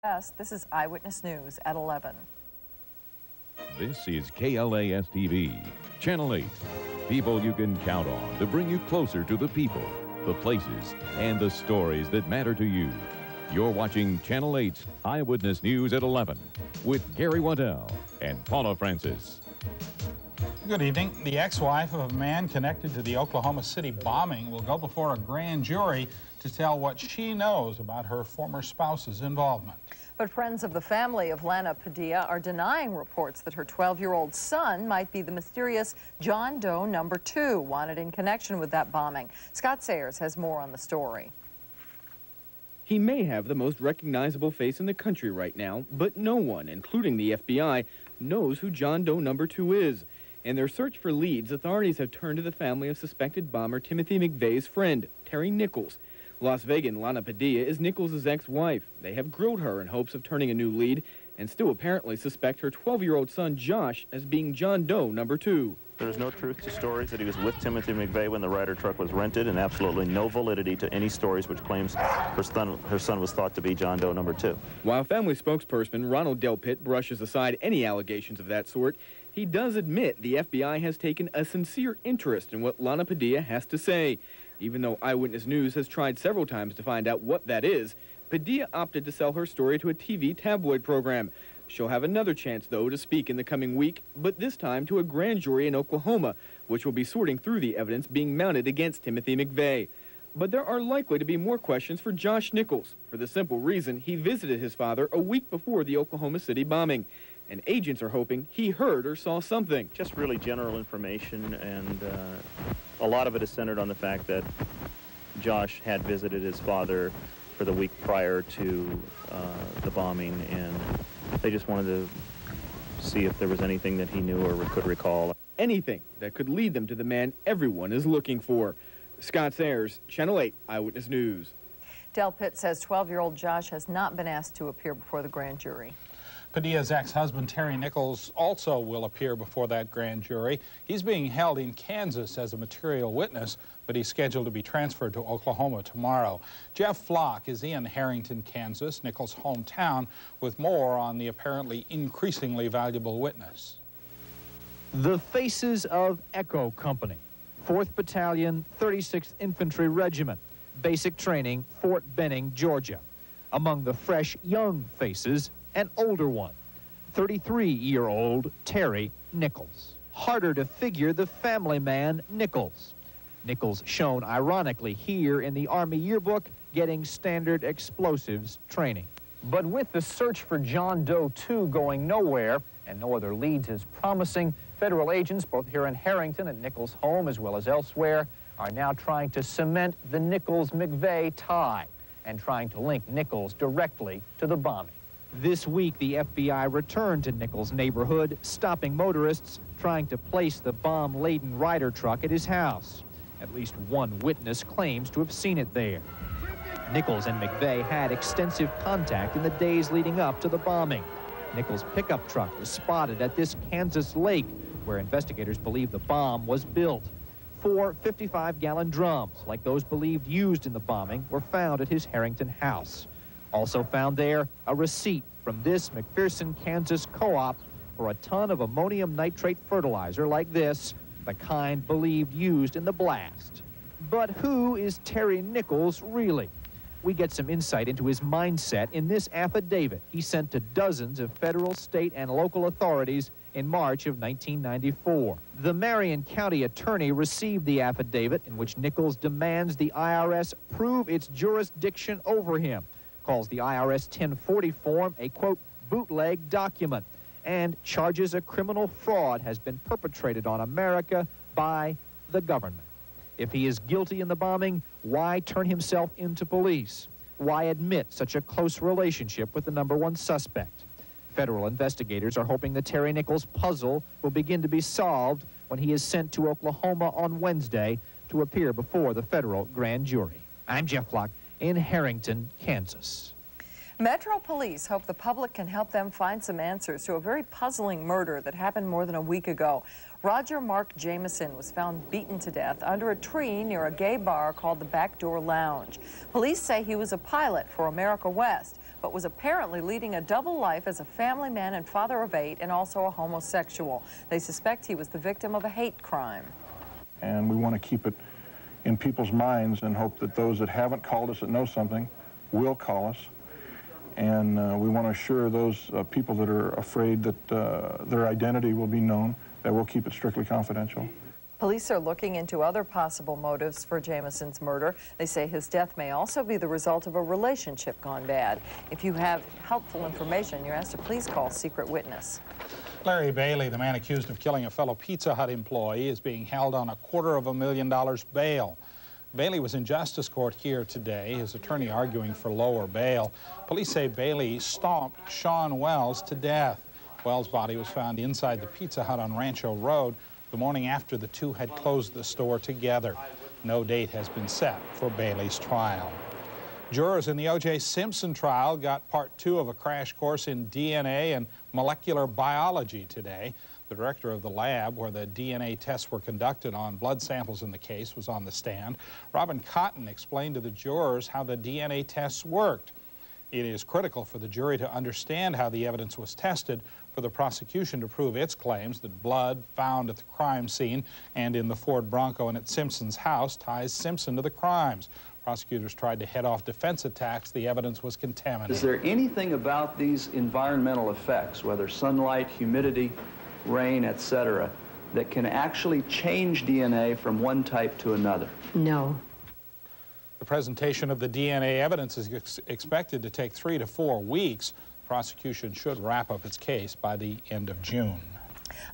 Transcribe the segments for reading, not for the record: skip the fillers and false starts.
Yes, this is Eyewitness News at 11. This is KLAS-TV, Channel 8. People you can count on to bring you closer to the people, the places, and the stories that matter to you. You're watching Channel 8's Eyewitness News at 11 with Gary Waddell and Paula Francis. Good evening. The ex-wife of a man connected to the Oklahoma City bombing will go before a grand jury to tell what she knows about her former spouse's involvement. But friends of the family of Lana Padilla are denying reports that her 12-year-old son might be the mysterious John Doe No. 2 wanted in connection with that bombing. Scott Sayers has more on the story. He may have the most recognizable face in the country right now, but no one, including the FBI, knows who John Doe No. 2 is. In their search for leads, authorities have turned to the family of suspected bomber Timothy McVeigh's friend, Terry Nichols. Las Vegan Lana Padilla is Nichols' ex-wife. They have grilled her in hopes of turning a new lead and still apparently suspect her 12-year-old son Josh as being John Doe No. 2. There's no truth to stories that he was with Timothy McVeigh when the Ryder truck was rented, and absolutely no validity to any stories which claims her son was thought to be John Doe No. 2. While family spokesperson Ronald Delpit brushes aside any allegations of that sort, he does admit the FBI has taken a sincere interest in what Lana Padilla has to say. Even though Eyewitness News has tried several times to find out what that is, Padilla opted to sell her story to a TV tabloid program. She'll have another chance, though, to speak in the coming week, but this time to a grand jury in Oklahoma, which will be sorting through the evidence being mounted against Timothy McVeigh. But there are likely to be more questions for Josh Nichols, for the simple reason he visited his father a week before the Oklahoma City bombing. And agents are hoping he heard or saw something. Just really general information, and a lot of it is centered on the fact that Josh had visited his father for the week prior to the bombing, and they just wanted to see if there was anything that he knew or could recall. Anything that could lead them to the man everyone is looking for. Scott Sayers, Channel 8 Eyewitness News. Delpit says 12-year-old Josh has not been asked to appear before the grand jury. Padilla's ex-husband Terry Nichols also will appear before that grand jury. He's being held in Kansas as a material witness, but he's scheduled to be transferred to Oklahoma tomorrow. Jeff Flock is in Harrington, Kansas, Nichols' hometown, with more on the apparently increasingly valuable witness. The Faces of Echo Company, 4th Battalion, 36th Infantry Regiment, basic training, Fort Benning, Georgia. Among the fresh young faces, an older one, 33-year-old Terry Nichols. Harder to figure the family man Nichols. Nichols shown ironically here in the Army yearbook getting standard explosives training. But with the search for John Doe 2 going nowhere and no other leads as promising, federal agents both here in Harrington and Nichols' home as well as elsewhere are now trying to cement the Nichols-McVeigh tie and trying to link Nichols directly to the bombing. This week, the FBI returned to Nichols' neighborhood, stopping motorists trying to place the bomb-laden Ryder truck at his house. At least one witness claims to have seen it there. Nichols and McVeigh had extensive contact in the days leading up to the bombing. Nichols' pickup truck was spotted at this Kansas lake, where investigators believe the bomb was built. 4 55-gallon drums, like those believed used in the bombing, were found at his Harrington house. Also found there, a receipt from this McPherson, Kansas co-op for a ton of ammonium nitrate fertilizer like this, the kind believed used in the blast. But who is Terry Nichols really? We get some insight into his mindset in this affidavit he sent to dozens of federal, state, and local authorities in March of 1994. The Marion County attorney received the affidavit in which Nichols demands the IRS prove its jurisdiction over him, calls the IRS 1040 form a, quote, bootleg document, and charges a criminal fraud has been perpetrated on America by the government. If he is guilty in the bombing, why turn himself into police? Why admit such a close relationship with the #1 suspect? Federal investigators are hoping the Terry Nichols puzzle will begin to be solved when he is sent to Oklahoma on Wednesday to appear before the federal grand jury. I'm Jeff Flock in Harrington, Kansas. Metro Police hope the public can help them find some answers to a very puzzling murder that happened more than a week ago. Roger Mark Jameson was found beaten to death under a tree near a gay bar called the Backdoor Lounge. Police say he was a pilot for America West, but was apparently leading a double life as a family man and father of 8 and also a homosexual. They suspect he was the victim of a hate crime. And we want to keep it in people's minds and hope that those that haven't called us that know something will call us. And we want to assure those people that are afraid that their identity will be known, that we'll keep it strictly confidential. Police are looking into other possible motives for Jamison's murder. They say his death may also be the result of a relationship gone bad. If you have helpful information, you're asked to please call Secret Witness. Larry Bailey, the man accused of killing a fellow Pizza Hut employee, is being held on $250,000 bail. Bailey was in justice court here today, his attorney arguing for lower bail. Police say Bailey stomped Sean Wells to death. Wells' body was found inside the Pizza Hut on Rancho Road the morning after the two had closed the store together. No date has been set for Bailey's trial. Jurors in the O.J. Simpson trial got part 2 of a crash course in DNA and molecular biology today. The director of the lab where the DNA tests were conducted on blood samples in the case was on the stand. Robin Cotton explained to the jurors how the DNA tests worked. It is critical for the jury to understand how the evidence was tested for the prosecution to prove its claims that blood found at the crime scene and in the Ford Bronco and at Simpson's house ties Simpson to the crimes. Prosecutors tried to head off defense attacks. The evidence was contaminated. Is there anything about these environmental effects, whether sunlight, humidity, rain, etc., that can actually change DNA from one type to another? No. The presentation of the DNA evidence is expected to take 3 to 4 weeks. The prosecution should wrap up its case by the end of June.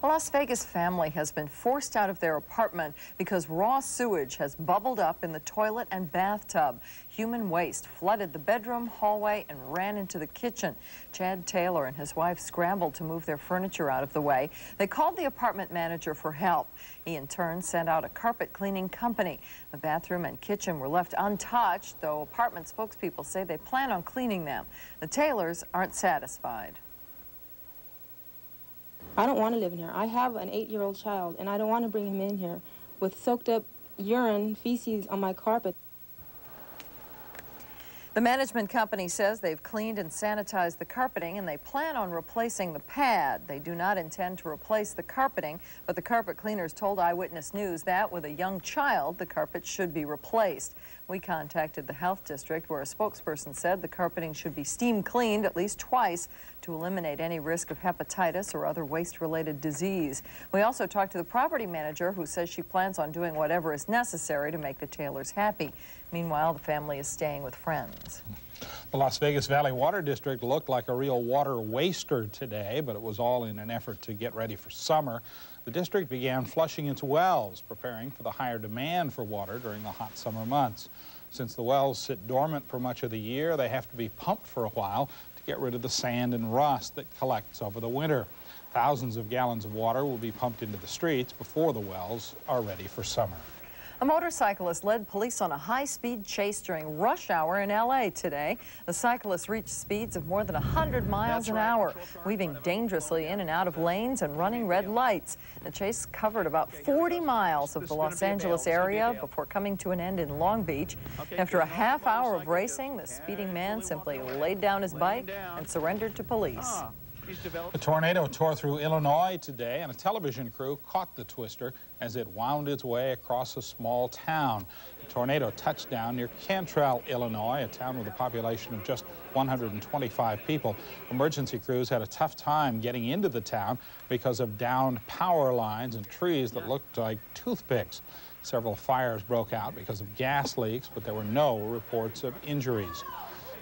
A Las Vegas family has been forced out of their apartment because raw sewage has bubbled up in the toilet and bathtub. Human waste flooded the bedroom, hallway, and ran into the kitchen. Chad Taylor and his wife scrambled to move their furniture out of the way. They called the apartment manager for help. He, in turn, sent out a carpet cleaning company. The bathroom and kitchen were left untouched, though apartment spokespeople say they plan on cleaning them. The Taylors aren't satisfied. I don't want to live in here. I have an 8-year-old child, and I don't want to bring him in here with soaked up urine, feces on my carpet. The management company says they've cleaned and sanitized the carpeting and they plan on replacing the pad. They do not intend to replace the carpeting, but the carpet cleaners told Eyewitness News that with a young child, the carpet should be replaced. We contacted the health district where a spokesperson said the carpeting should be steam cleaned at least twice to eliminate any risk of hepatitis or other waste-related disease. We also talked to the property manager who says she plans on doing whatever is necessary to make the Taylors happy. Meanwhile, the family is staying with friends. The Las Vegas Valley Water District looked like a real water waster today, but it was all in an effort to get ready for summer. The district began flushing its wells, preparing for the higher demand for water during the hot summer months. Since the wells sit dormant for much of the year, they have to be pumped for a while to get rid of the sand and rust that collects over the winter. Thousands of gallons of water will be pumped into the streets before the wells are ready for summer. A motorcyclist led police on a high-speed chase during rush hour in L.A. today. The cyclist reached speeds of more than 100 miles an hour, weaving dangerously in and out of lanes and running red lights. The chase covered about 40 miles of the Los Angeles area before coming to an end in Long Beach. After a half hour of racing, the speeding man simply laid down his bike and surrendered to police. A tornado tore through Illinois today, and a television crew caught the twister as it wound its way across a small town. The tornado touched down near Cantrell, Illinois, a town with a population of just 125 people. Emergency crews had a tough time getting into the town because of downed power lines and trees that looked like toothpicks. Several fires broke out because of gas leaks, but there were no reports of injuries.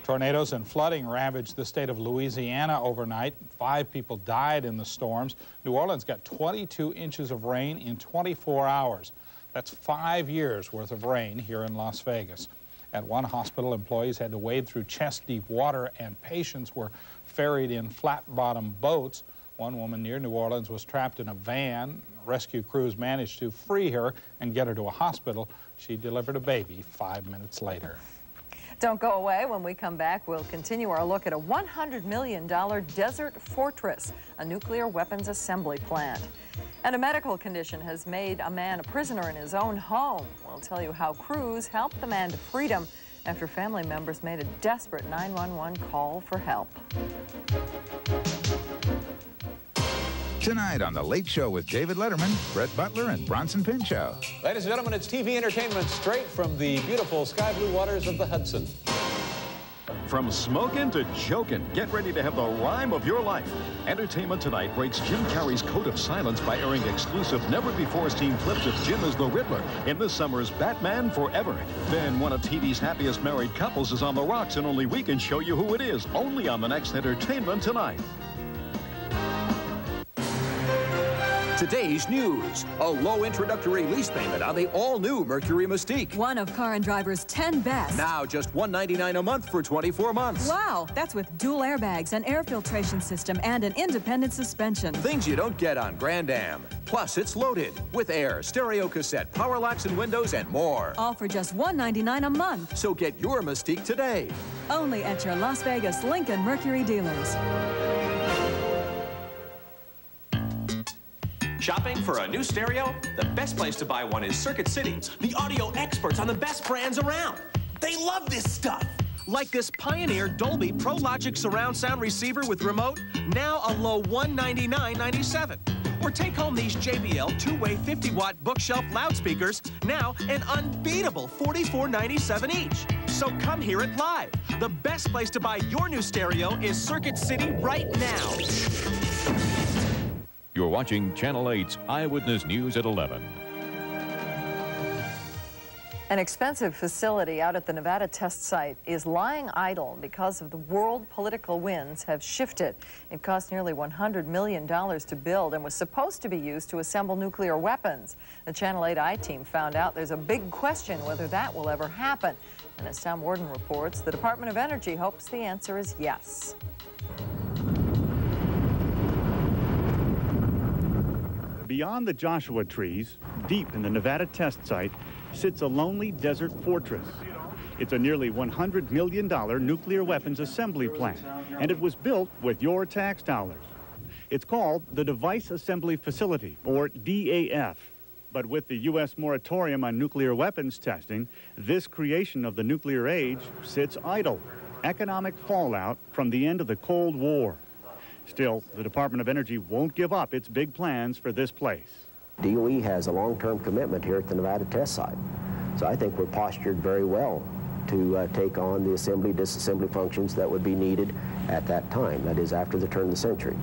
Tornadoes and flooding ravaged the state of Louisiana overnight. 5 people died in the storms. New Orleans got 22 inches of rain in 24 hours. That's 5 years worth of rain here in Las Vegas. At one hospital, employees had to wade through chest-deep water, and patients were ferried in flat-bottom boats. One woman near New Orleans was trapped in a van. Rescue crews managed to free her and get her to a hospital. She delivered a baby 5 minutes later. Don't go away. When we come back, we'll continue our look at a $100 million desert fortress, a nuclear weapons assembly plant. And a medical condition has made a man a prisoner in his own home. We'll tell you how crews helped the man to freedom. after family members made a desperate 911 call for help. Tonight on The Late Show with David Letterman, Brett Butler, and Bronson Pinchot. Ladies and gentlemen, it's TV entertainment straight from the beautiful sky blue waters of the Hudson. From smoking to joking, get ready to have the rhyme of your life. Entertainment Tonight breaks Jim Carrey's code of silence by airing exclusive, never-before-seen clips of Jim as the Riddler in this summer's Batman Forever. Then one of TV's happiest married couples is on the rocks, and only we can show you who it is, only on the next Entertainment Tonight. Today's news, a low introductory lease payment on the all-new Mercury Mystique. One of Car and Driver's 10 best. Now just $199 a month for 24 months. Wow, that's with dual airbags, an air filtration system, and an independent suspension. Things you don't get on Grand Am. Plus, it's loaded with air, stereo cassette, power locks and windows, and more. All for just $199 a month. So get your Mystique today. Only at your Las Vegas Lincoln Mercury dealers. Shopping for a new stereo? The best place to buy one is Circuit City, the audio experts on the best brands around. They love this stuff. Like this Pioneer Dolby Pro Logic surround sound receiver with remote, now a low $199.97. Or take home these JBL two-way 50-watt bookshelf loudspeakers, now an unbeatable $44.97 each. So come hear it live. The best place to buy your new stereo is Circuit City right now. You're watching Channel 8's Eyewitness News at 11. An expensive facility out at the Nevada test site is lying idle because of the world political winds have shifted. It cost nearly $100 million to build and was supposed to be used to assemble nuclear weapons. The Channel 8 I-team found out there's a big question whether that will ever happen. And as Tom Warden reports, the Department of Energy hopes the answer is yes. Beyond the Joshua trees, deep in the Nevada test site, sits a lonely desert fortress. It's a nearly $100 million nuclear weapons assembly plant, and it was built with your tax dollars. It's called the Device Assembly Facility, or DAF. But with the U.S. moratorium on nuclear weapons testing, this creation of the nuclear age sits idle. Economic fallout from the end of the Cold War. Still, the Department of Energy won't give up its big plans for this place. DOE has a long-term commitment here at the Nevada test site. So I think we're postured very well to take on the assembly, disassembly functions that would be needed at that time, that is after the turn of the century.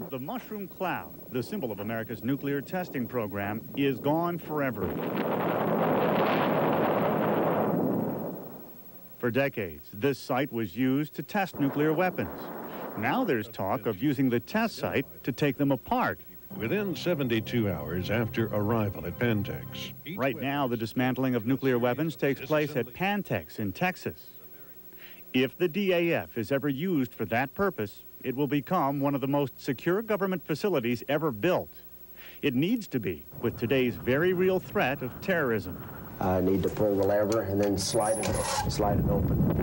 The mushroom cloud, the symbol of America's nuclear testing program, is gone forever. For decades, this site was used to test nuclear weapons. Now there's talk of using the test site to take them apart. Within 72 hours after arrival at Pantex. Right now, the dismantling of nuclear weapons takes place at Pantex in Texas. If the DAF is ever used for that purpose, it will become one of the most secure government facilities ever built. It needs to be, with today's very real threat of terrorism. Need to pull the lever and then slide it open.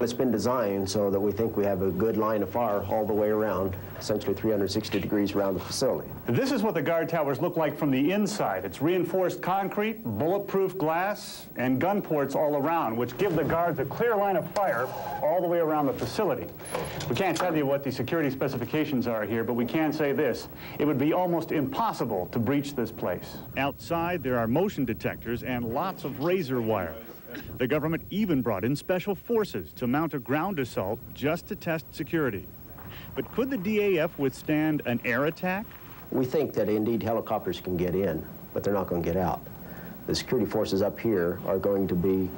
It's been designed so that we think we have a good line of fire all the way around, essentially 360 degrees around the facility. This is what the guard towers look like from the inside. It's reinforced concrete, bulletproof glass, and gun ports all around, which give the guards a clear line of fire all the way around the facility. We can't tell you what the security specifications are here, but we can say this. It would be almost impossible to breach this place. Outside, there are motion detectors and lots of razor wire. The government even brought in special forces to mount a ground assault just to test security. But could the DAF withstand an air attack? We think that indeed helicopters can get in, but they're not going to get out. The security forces up here are going to be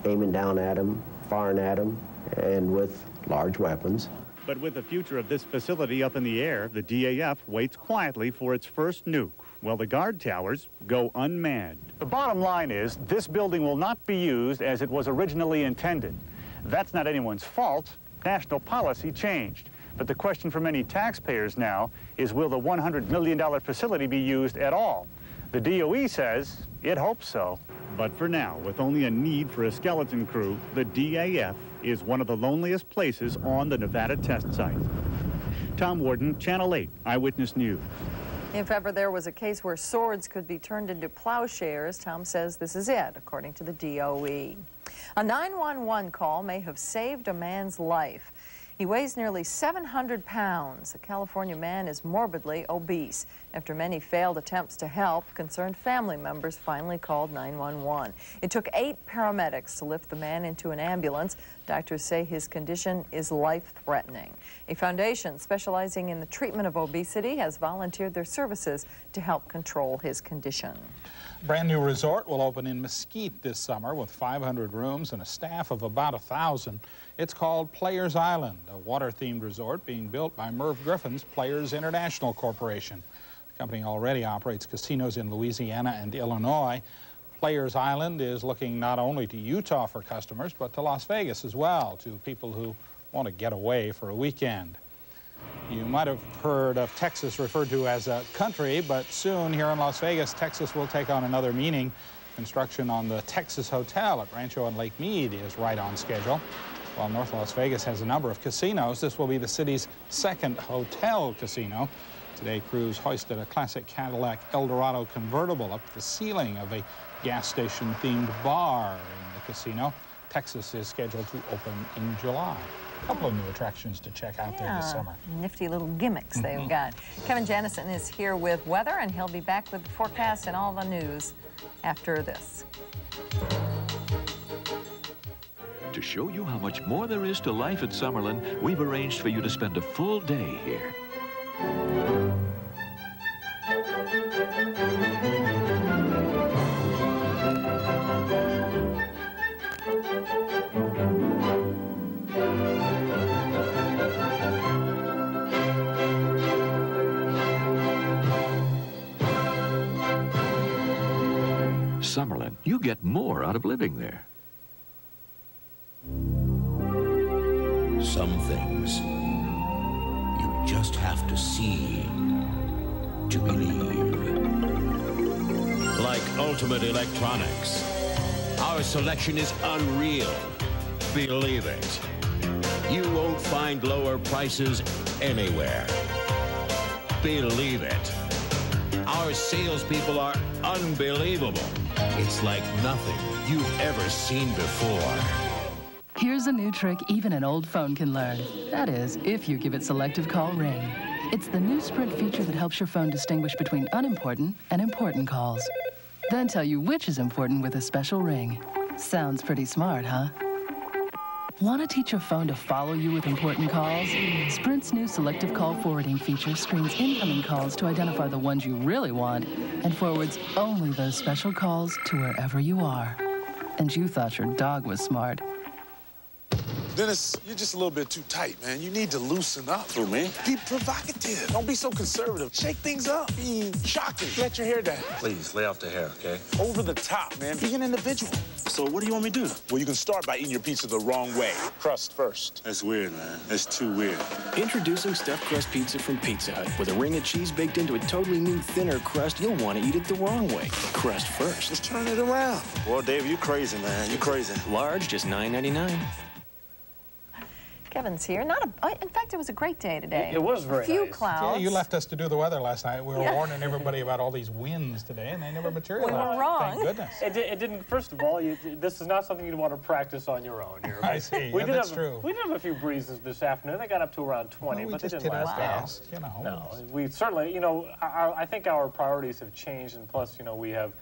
aiming down at them, firing at them, and with large weapons. But with the future of this facility up in the air, the DAF waits quietly for its first nuke, while the guard towers go unmanned. The bottom line is, this building will not be used as it was originally intended. That's not anyone's fault. National policy changed. But the question for many taxpayers now is, will the $100 million facility be used at all? The DOE says it hopes so. But for now, with only a need for a skeleton crew, the DAF is one of the loneliest places on the Nevada test site. Tom Warden, Channel 8 Eyewitness News. If ever there was a case where swords could be turned into plowshares, Tom says this is it, according to the DOE. A 911 call may have saved a man's life. He weighs nearly 700 pounds. A California man is morbidly obese. After many failed attempts to help, concerned family members finally called 911. It took 8 paramedics to lift the man into an ambulance. Doctors say his condition is life-threatening. A foundation specializing in the treatment of obesity has volunteered their services to help control his condition. A brand new resort will open in Mesquite this summer with 500 rooms and a staff of about 1,000. It's called Players Island, a water-themed resort being built by Merv Griffin's Players International Corporation. The company already operates casinos in Louisiana and Illinois. Players Island is looking not only to Utah for customers, but to Las Vegas as well, to people who want to get away for a weekend. You might have heard of Texas referred to as a country, but soon here in Las Vegas, Texas will take on another meaning. Construction on the Texas Hotel at Rancho and Lake Mead is right on schedule. While North Las Vegas has a number of casinos, this will be the city's second hotel casino. Today, crews hoisted a classic Cadillac Eldorado convertible up the ceiling of a gas station-themed bar in the casino. Texas is scheduled to open in July. A couple of new attractions to check out there this summer. Nifty little gimmicks they've got. Kevin Jennison is here with weather, and he'll be back with the forecast and all the news after this. To show you how much more there is to life at Summerlin, we've arranged for you to spend a full day here. Summerlin, you get more out of living there. Some things you just have to see to believe. Like Ultimate Electronics. Our selection is unreal. Believe it. You won't find lower prices anywhere. Believe it. Our salespeople are unbelievable. It's like nothing you've ever seen before. Here's a new trick even an old phone can learn. That is, if you give it selective call ring. It's the new Sprint feature that helps your phone distinguish between unimportant and important calls. Then tell you which is important with a special ring. Sounds pretty smart, huh? Want to teach your phone to follow you with important calls? Sprint's new selective call forwarding feature screens incoming calls to identify the ones you really want and forwards only those special calls to wherever you are. And you thought your dog was smart. Dennis, you're just a little bit too tight, man. You need to loosen up. Who, me? Be provocative. Don't be so conservative. Shake things up. Be shocking. Let your hair down. Please, lay off the hair, okay? Over the top, man. Be an individual. So what do you want me to do? Well, you can start by eating your pizza the wrong way. Crust first. That's weird, man. That's too weird. Introducing stuffed crust pizza from Pizza Hut. With a ring of cheese baked into a totally new, thinner crust, you'll want to eat it the wrong way. Crust first. Let's turn it around. Well, Dave, you crazy, man. You crazy. Large, just $9.99. Kevin's here. In fact, it was a great day today. It was very nice. A few nice. clouds. Yeah, you left us to do the weather last night. We were warning everybody about all these winds today, and they never materialized. We were wrong. Thank goodness. It didn't. First of all, this is not something you'd want to practice on your own here. I see. That's true. We did have a few breezes this afternoon. They got up to around 20, well, but they just didn't last fast, you know. No, we certainly, you know, I think our priorities have changed, and plus, you know, we have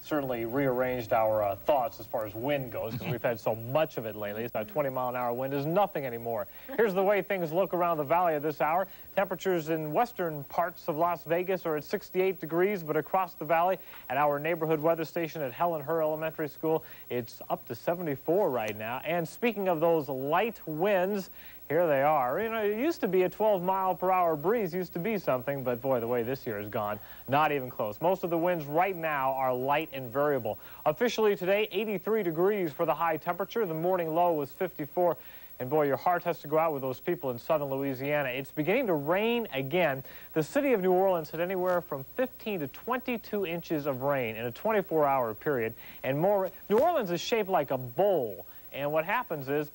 certainly rearranged our thoughts as far as wind goes, because we've had so much of it lately. It's about 20-mile-an-hour wind is nothing anymore. Here's the way things look around the valley at this hour. Temperatures in western parts of Las Vegas are at 68 degrees, but across the valley at our neighborhood weather station at Helen Hur Elementary School, it's up to 74 right now. And speaking of those light winds, here they are. You know, it used to be a 12-mile-per-hour breeze, used to be something, but boy, the way this year has gone, not even close. Most of the winds right now are light and variable. Officially today, 83 degrees for the high temperature. The morning low was 54. And boy, your heart has to go out with those people in southern Louisiana. It's beginning to rain again. The city of New Orleans had anywhere from 15 to 22 inches of rain in a 24-hour period. And more. New Orleans is shaped like a bowl. And what happens is,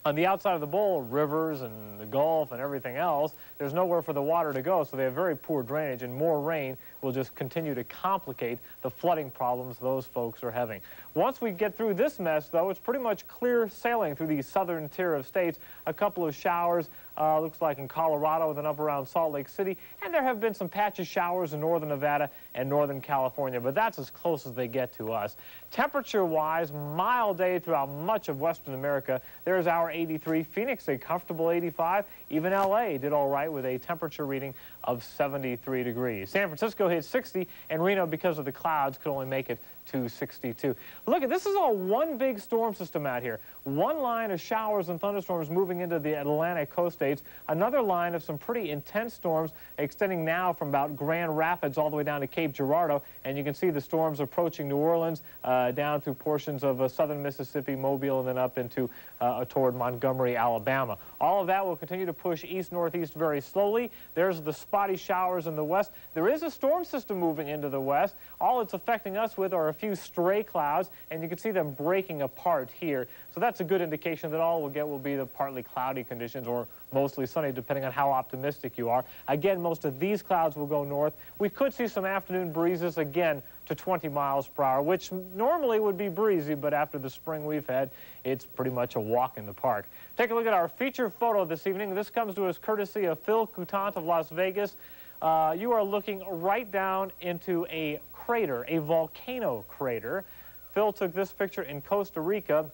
On the outside of the bowl, rivers and the Gulf and everything else, there's nowhere for the water to go, so they have very poor drainage, and more rain will just continue to complicate the flooding problems those folks are having. Once we get through this mess, though, it's pretty much clear sailing through the southern tier of states. A couple of showers, looks like in Colorado, then up around Salt Lake City, and there have been some patchy showers in northern Nevada and northern California, but that's as close as they get to us. Temperature-wise, mild day throughout much of western America. There's our 83. Phoenix, a comfortable 85. Even L.A. did all right with a temperature reading of 73 degrees. San Francisco hit 60, and Reno, because of the clouds, could only make it to 62. Look, this is all one big storm system out here. One line of showers and thunderstorms moving into the Atlantic coast states. Another line of some pretty intense storms extending now from about Grand Rapids all the way down to Cape Girardeau. And you can see the storms approaching New Orleans, down through portions of southern Mississippi, Mobile, and then up into toward Montgomery, Alabama. All of that will continue to push east-northeast very slowly. There's the spotty showers in the west. There is a storm system moving into the west. All it's affecting us with are a few stray clouds, and you can see them breaking apart here. So that's a good indication that all we'll get will be the partly cloudy conditions or mostly sunny, depending on how optimistic you are. Again, most of these clouds will go north. We could see some afternoon breezes, again, to 20 miles per hour, which normally would be breezy, but after the spring we've had, it's pretty much a walk in the park. Take a look at our feature photo this evening. This comes to us courtesy of Phil Coutant of Las Vegas. You are looking right down into a crater, a volcano crater. Phil took this picture in Costa Rica,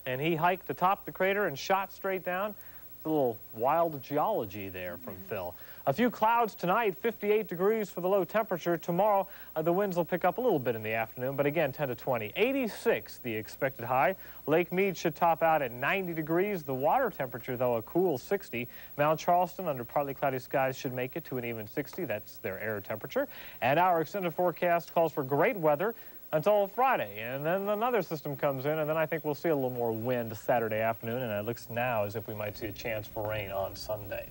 and he hiked atop the crater and shot straight down. It's a little wild geology there from Phil. A few clouds tonight, 58 degrees for the low temperature. Tomorrow, the winds will pick up a little bit in the afternoon, but again, 10 to 20. 86, the expected high. Lake Mead should top out at 90 degrees. The water temperature, though, a cool 60. Mount Charleston, under partly cloudy skies, should make it to an even 60. That's their air temperature. And our extended forecast calls for great weather until Friday, and then another system comes in, and then I think we'll see a little more wind Saturday afternoon, and it looks now as if we might see a chance for rain on Sunday.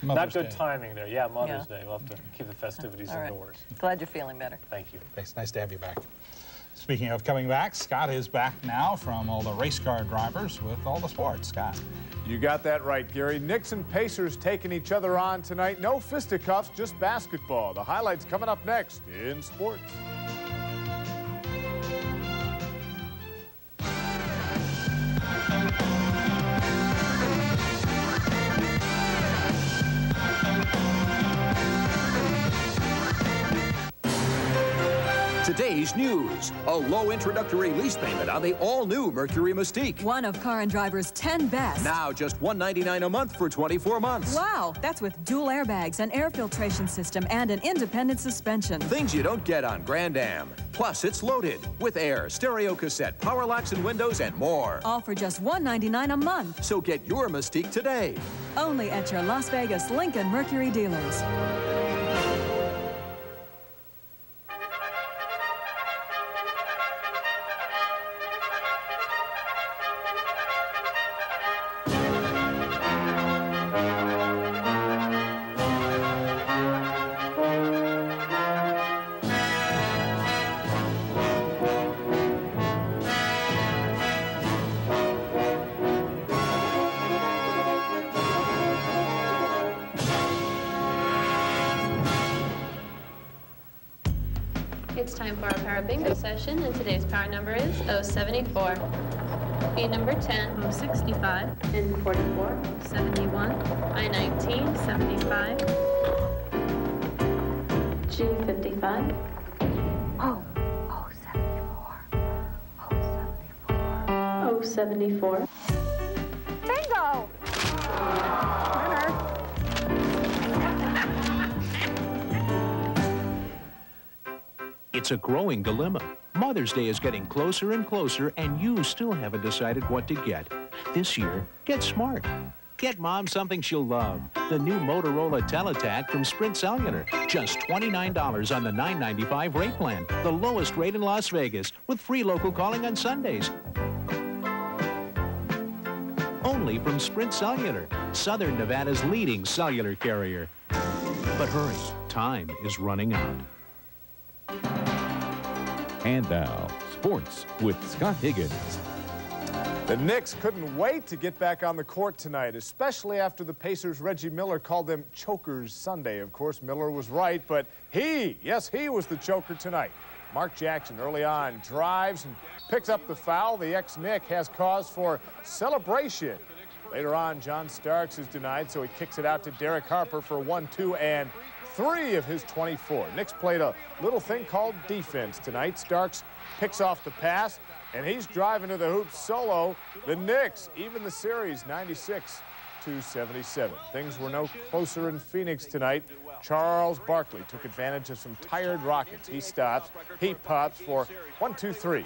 Not good timing there. Yeah, Mother's Day. We'll have to keep the festivities indoors. Glad you're feeling better. Thank you. Thanks. Nice to have you back. Speaking of coming back, Scott is back now from all the race car drivers with all the sports. Scott. You got that right, Gary. Knicks and Pacers taking each other on tonight. No fisticuffs, just basketball. The highlights coming up next in sports. Today's news, a low introductory lease payment on the all-new Mercury Mystique. One of Car and Driver's 10 best. Now just $199 a month for 24 months. Wow, that's with dual airbags, an air filtration system, and an independent suspension. Things you don't get on Grand Am. Plus, it's loaded with air, stereo cassette, power locks and windows, and more. All for just $199 a month. So get your Mystique today. Only at your Las Vegas Lincoln Mercury dealers. It's time for our Power Bingo session, and today's power number is 074. Feed number 10, 65, N44, 71, I-19, 75, G55. Oh, 074. Bingo! Winner. It's a growing dilemma. Mother's Day is getting closer and closer, and you still haven't decided what to get. This year, get smart. Get Mom something she'll love. The new Motorola Teletac from Sprint Cellular. Just $29 on the $9.95 rate plan. The lowest rate in Las Vegas, with free local calling on Sundays. Only from Sprint Cellular, Southern Nevada's leading cellular carrier. But hurry, time is running out. And now, sports with Scott Higgins. The Knicks couldn't wait to get back on the court tonight, especially after the Pacers' Reggie Miller called them Chokers Sunday. Of course, Miller was right, but he was the choker tonight. Mark Jackson early on drives and picks up the foul. The ex-Knick has cause for celebration. Later on, John Starks is denied, so he kicks it out to Derek Harper for 1, 2, and 3 of his 24. Knicks played a little thing called defense tonight. Starks picks off the pass, and he's driving to the hoop solo. The Knicks even the series 96-77. Things were no closer in Phoenix tonight. Charles Barkley took advantage of some tired Rockets. He stops, he pops for 1, 2, 3.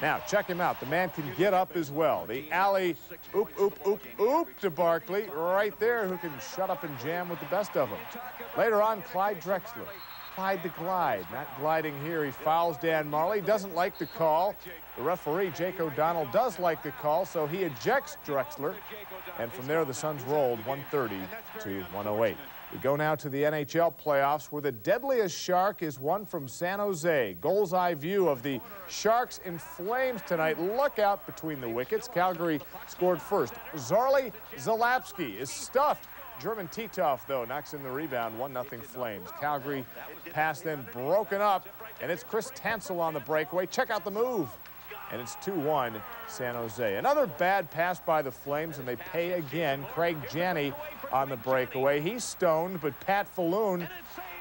Now, check him out. The man can get up as well. The alley, oop, oop, oop, oop to Barkley right there, who can shut up and jam with the best of them. Later on, Clyde Drexler. Clyde the Glide, not gliding here. He fouls Dan Marley, doesn't like the call. The referee, Jake O'Donnell, does like the call, so he ejects Drexler. And from there, the Suns rolled 130-108. We go now to the NHL playoffs, where the deadliest shark is one from San Jose. Goal's eye view of the Sharks in flames tonight. Look out between the wickets. Calgary scored first. Zarli Zalapski is stuffed. German Titov, though, knocks in the rebound. 1-0 Flames. Calgary pass then broken up, and it's Chris Tansel on the breakaway. Check out the move. And it's 2-1 San Jose. Another bad pass by the Flames, and they pay again. Craig Janney on the breakaway. He's stoned, but Pat Falloon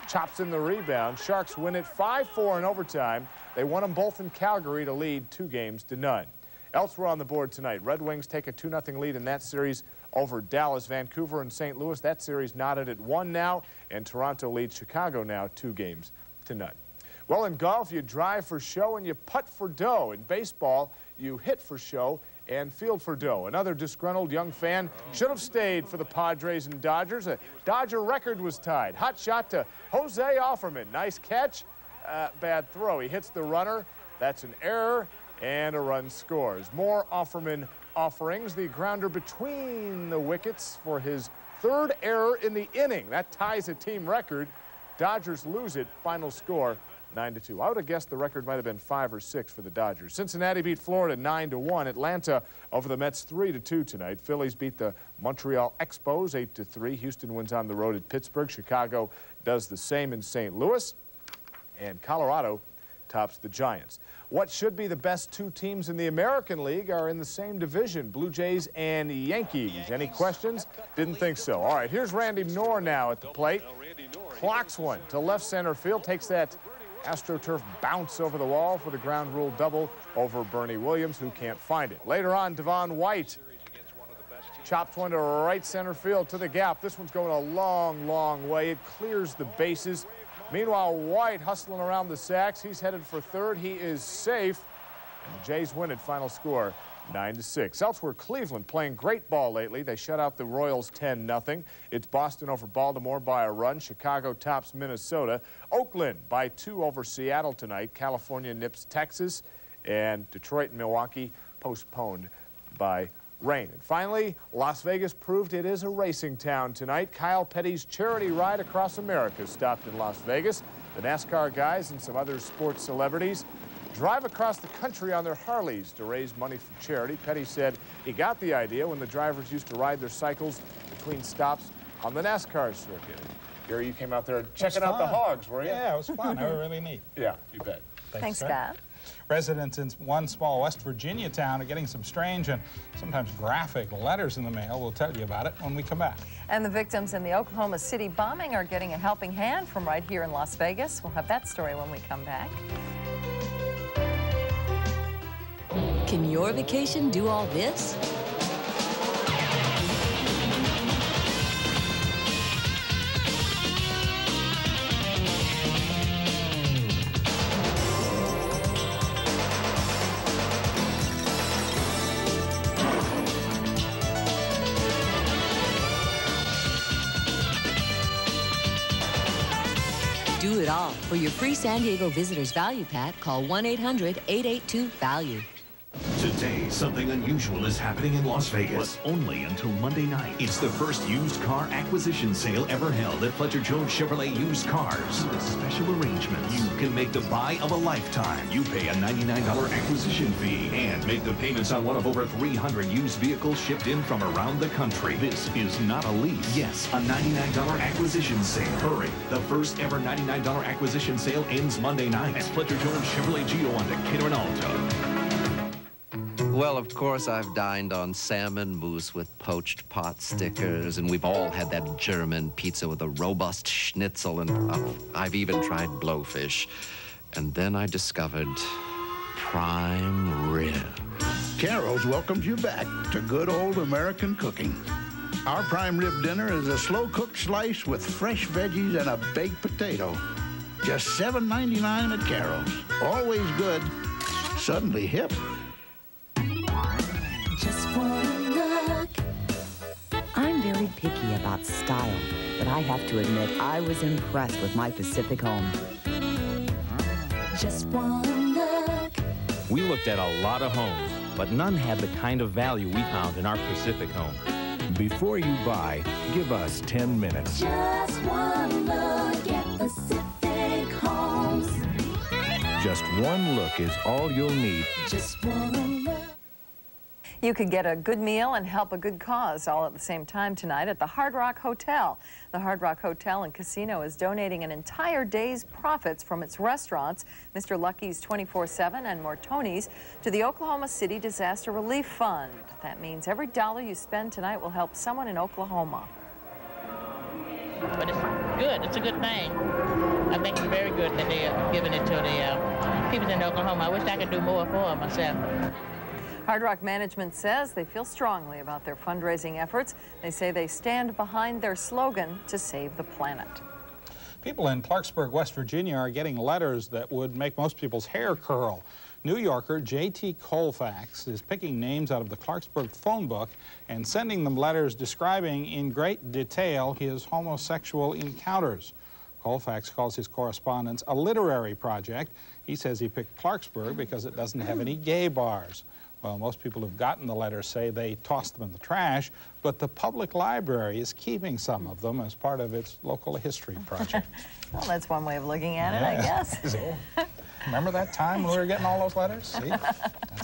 chops in the rebound. Sharks win it 5-4 in overtime. They won them both in Calgary to lead 2-0. Elsewhere on the board tonight, Red Wings take a 2-0 lead in that series over Dallas. Vancouver and St. Louis, that series knotted at 1 now, and Toronto leads Chicago now 2-0. Well, in golf, you drive for show and you putt for dough. In baseball, you hit for show and field for dough. Another disgruntled young fan should have stayed for the Padres and Dodgers. A Dodger record was tied. Hot shot to Jose Offerman. Nice catch. Bad throw. He hits the runner. That's an error, and a run scores. More Offerman offerings. The grounder between the wickets for his 3rd error in the inning. That ties a team record. Dodgers lose it. Final score 9-2. I would have guessed the record might have been 5 or 6 for the Dodgers. Cincinnati beat Florida 9-1. Atlanta over the Mets 3-2 tonight. Phillies beat the Montreal Expos 8-3. Houston wins on the road at Pittsburgh. Chicago does the same in St. Louis. And Colorado tops the Giants. What should be the best 2 teams in the American League are in the same division, Blue Jays and Yankees. Any questions? Didn't think so. All right, here's Randy Knorr now at the plate. Clocks one to left center field, takes that AstroTurf bounce over the wall for the ground rule double over Bernie Williams, who can't find it. Later on, Devon White chops one to right center field to the gap. This one's going a long, long way. It clears the bases. Meanwhile, White hustling around the sacks. He's headed for 3rd. He is safe. And the Jays win it. Final score 9-6. Elsewhere, Cleveland playing great ball lately. They shut out the Royals 10-0. It's Boston over Baltimore by a run. Chicago tops Minnesota. Oakland by 2 over Seattle tonight. California nips Texas. And Detroit and Milwaukee postponed by rain. And finally, Las Vegas proved it is a racing town tonight. Kyle Petty's charity ride across America stopped in Las Vegas. The NASCAR guys and some other sports celebrities drive across the country on their Harleys to raise money for charity. Petty said he got the idea when the drivers used to ride their cycles between stops on the NASCAR circuit. Gary, you came out there checking out the hogs, were you? Yeah, it was fun. They were really neat. Yeah, you bet. Thanks, Scott. Residents in one small West Virginia town are getting some strange and sometimes graphic letters in the mail. We'll tell you about it when we come back. And the victims in the Oklahoma City bombing are getting a helping hand from right here in Las Vegas. We'll have that story when we come back. Can your vacation do all this? Do it all. For your free San Diego Visitors Value Pack, call 1-800-882-VALUE. Today, something unusual is happening in Las Vegas. But only until Monday night. It's the first used car acquisition sale ever held at Fletcher Jones Chevrolet Used Cars. With a special arrangement, you can make the buy of a lifetime. You pay a $99 acquisition fee and make the payments on one of over 300 used vehicles shipped in from around the country. This is not a lease. Yes, a $99 acquisition sale. Hurry. The first ever $99 acquisition sale ends Monday night at Fletcher Jones Chevrolet Geo on Decatur and Alta. Well, of course, I've dined on salmon mousse with poached pot stickers, and we've all had that German pizza with a robust schnitzel, and I've even tried blowfish. And then I discovered prime rib. Carol's welcomes you back to good old American cooking. Our prime rib dinner is a slow-cooked slice with fresh veggies and a baked potato. Just $7.99 at Carol's. Always good, suddenly hip. Just one look. I'm very picky about style, but I have to admit I was impressed with my Pacific home. Just one look. We looked at a lot of homes, but none had the kind of value we found in our Pacific home. Before you buy, give us 10 minutes. Just one look at Pacific Homes. Just one look is all you'll need. Just one look. You could get a good meal and help a good cause all at the same time tonight at the Hard Rock Hotel. The Hard Rock Hotel and Casino is donating an entire day's profits from its restaurants, Mr. Lucky's 24/7 and Mortoni's, to the Oklahoma City Disaster Relief Fund. That means every dollar you spend tonight will help someone in Oklahoma. But it's good. It's a good thing. I think it's very good that they're giving it to the people in Oklahoma. I wish I could do more for myself. Hard Rock management says they feel strongly about their fundraising efforts. They say they stand behind their slogan, to save the planet. People in Clarksburg, West Virginia are getting letters that would make most people's hair curl. New Yorker J.T. Colfax is picking names out of the Clarksburg phone book and sending them letters describing in great detail his homosexual encounters. Colfax calls his correspondence a literary project. He says he picked Clarksburg because it doesn't have any gay bars. Well, most people who've gotten the letters say they tossed them in the trash, but the public library is keeping some of them as part of its local history project. Well, that's one way of looking at it, I guess. Remember that time when we were getting all those letters? See? That's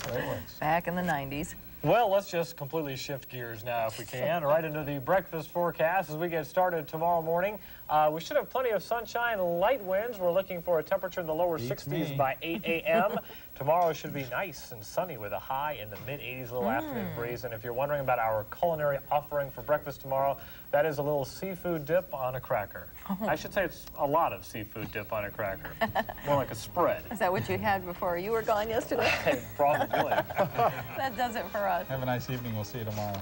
the way it works. Back in the 90s. Well, let's just completely shift gears now, if we can, right into the breakfast forecast as we get started tomorrow morning. We should have plenty of sunshine, light winds. We're looking for a temperature in the lower 60s by 8 a.m. Tomorrow should be nice and sunny with a high in the mid-80s, a little afternoon breeze. And if you're wondering about our culinary offering for breakfast tomorrow, that is a little seafood dip on a cracker. I should say it's a lot of seafood dip on a cracker. More like a spread. Is that what you had before you were gone yesterday? Probably. That does it for us. Have a nice evening. We'll see you tomorrow.